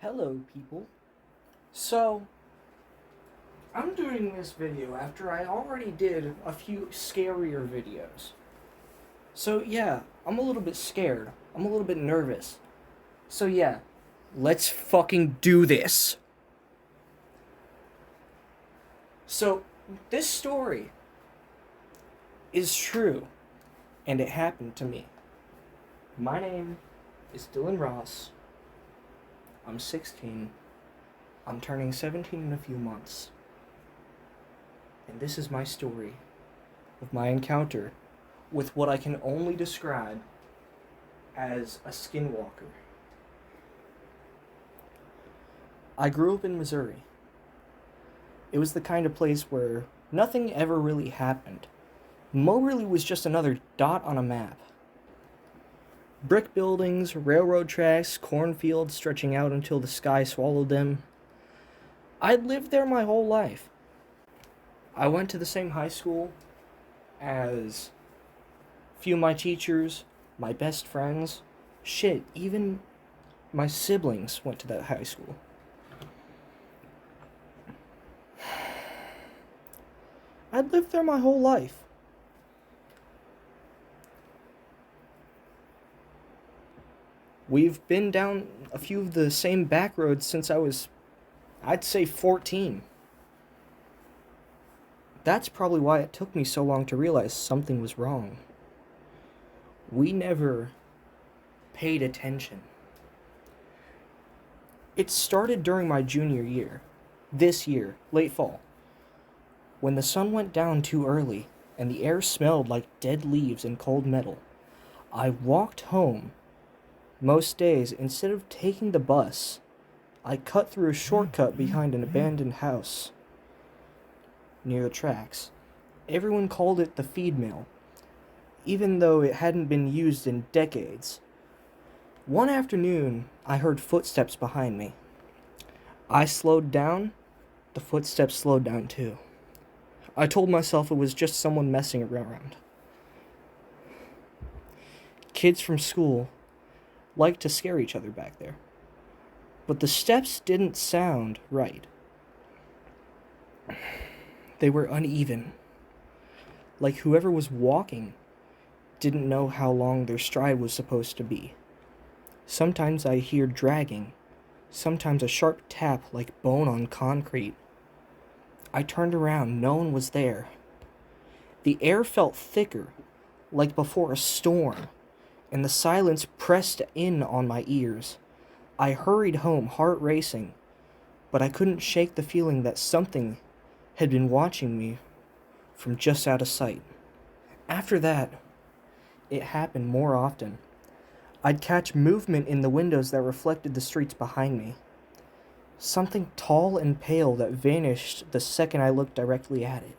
Hello, people. So, I'm doing this video after I already did a few scarier videos. So, yeah, I'm a little bit scared. I'm a little bit nervous. So, yeah, let's fucking do this. So, this story is true, and it happened to me. My name is Dylan Ross. I'm 16. I'm turning 17 in a few months. And this is my story of my encounter with what I can only describe as a skinwalker. I grew up in Missouri. It was the kind of place where nothing ever really happened. Moberly was just another dot on a map. Brick buildings, railroad tracks, cornfields stretching out until the sky swallowed them. I'd lived there my whole life. I went to the same high school as a few of my teachers, my best friends. Shit, even my siblings went to that high school. I'd lived there my whole life. We've been down a few of the same back roads since I was, I'd say, 14. That's probably why it took me so long to realize something was wrong. We never paid attention. It started during my junior year, this year, late fall, when the sun went down too early and the air smelled like dead leaves and cold metal. I walked home. Most days, instead of taking the bus, I cut through a shortcut behind an abandoned house near the tracks. Everyone called it the feed mill, even though it hadn't been used in decades. One afternoon, I heard footsteps behind me. I slowed down. The footsteps slowed down too. I told myself it was just someone messing around. Kids from school liked to scare each other back there. But the steps didn't sound right. They were uneven. Like whoever was walking didn't know how long their stride was supposed to be. Sometimes I hear dragging, sometimes a sharp tap like bone on concrete. I turned around, no one was there. The air felt thicker, like before a storm, and the silence pressed in on my ears. I hurried home, heart racing, but I couldn't shake the feeling that something had been watching me from just out of sight. After that, it happened more often. I'd catch movement in the windows that reflected the streets behind me. Something tall and pale that vanished the second I looked directly at it.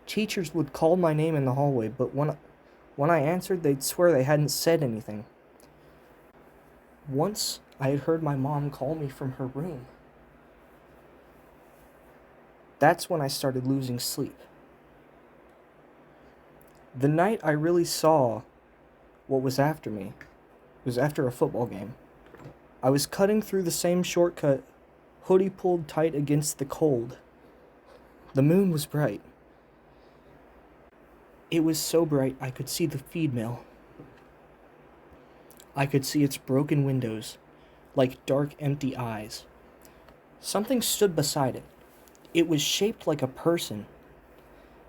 Teachers would call my name in the hallway, but when I answered, they'd swear they hadn't said anything. Once, I had heard my mom call me from her room. That's when I started losing sleep. The night I really saw what was after me was after a football game. I was cutting through the same shortcut, hoodie pulled tight against the cold. The moon was bright. It was so bright I could see the feed mill. I could see its broken windows, like dark, empty eyes. Something stood beside it. It was shaped like a person,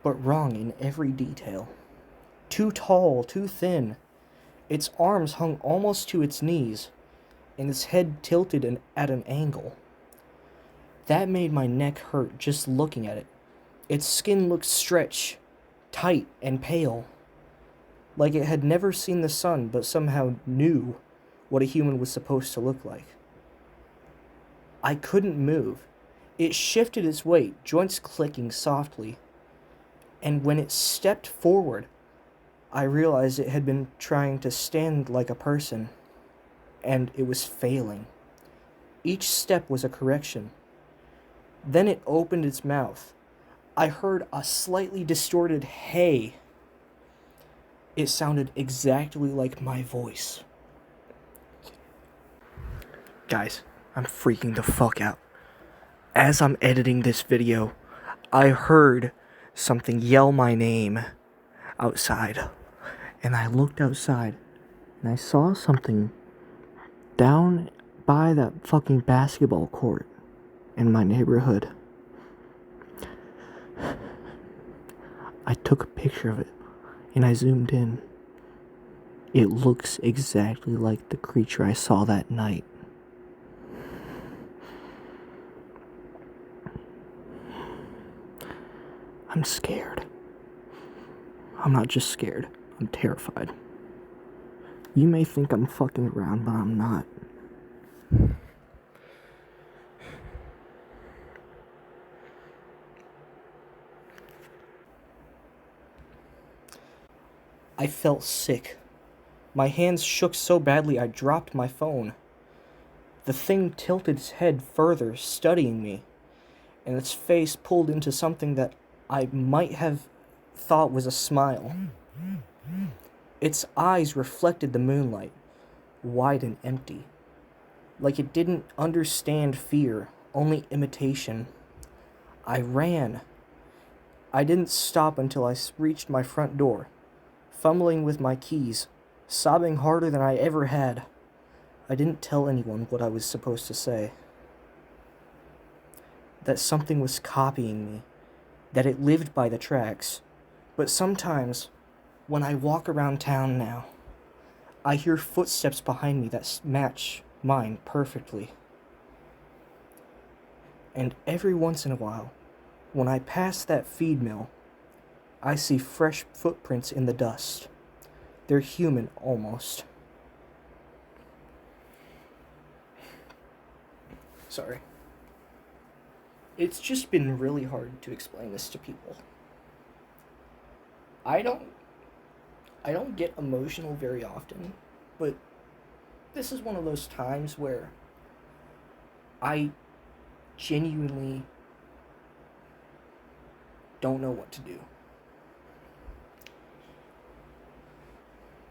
but wrong in every detail. Too tall, too thin. Its arms hung almost to its knees, and its head tilted at an angle. That made my neck hurt just looking at it. Its skin looked stretched, tight, and pale, like it had never seen the sun but somehow knew what a human was supposed to look like. I couldn't move. It shifted its weight, joints clicking softly, and when it stepped forward, I realized it had been trying to stand like a person, and it was failing. Each step was a correction. Then it opened its mouth. I heard a slightly distorted hey. It sounded exactly like my voice. Guys, I'm freaking the fuck out. As I'm editing this video, I heard something yell my name outside. And I looked outside and I saw something down by that fucking basketball court in my neighborhood. I took a picture of it and I zoomed in. It looks exactly like the creature I saw that night. I'm scared. I'm not just scared, I'm terrified. You may think I'm fucking around, but I'm not. I felt sick. My hands shook so badly I dropped my phone. The thing tilted its head further, studying me, and its face pulled into something that I might have thought was a smile. Its eyes reflected the moonlight, wide and empty, like it didn't understand fear, only imitation. I ran. I didn't stop until I reached my front door, fumbling with my keys, sobbing harder than I ever had. I didn't tell anyone what I was supposed to say. That something was copying me, that it lived by the tracks. But sometimes, when I walk around town now, I hear footsteps behind me that match mine perfectly. And every once in a while, when I pass that feed mill, I see fresh footprints in the dust. They're human, almost. Sorry. It's just been really hard to explain this to people. I don't get emotional very often, but this is one of those times where I genuinely don't know what to do.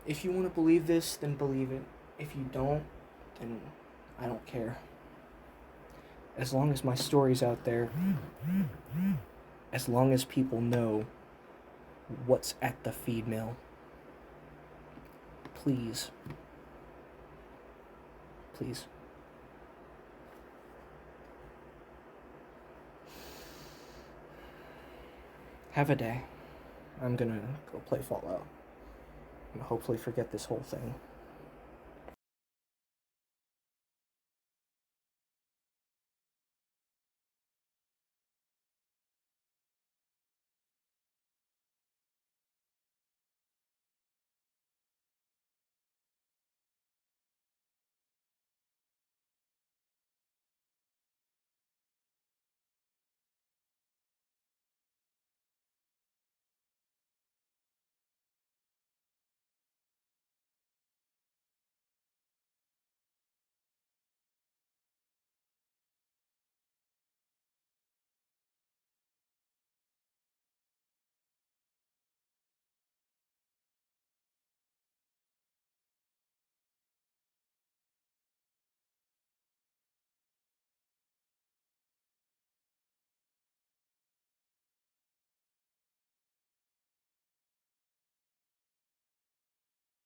If you want to believe this, then believe it. If you don't, then I don't care. As long as my story's out there, as long as people know what's at the feed mill, please, please. Have a day. I'm gonna go play Fallout and hopefully forget this whole thing.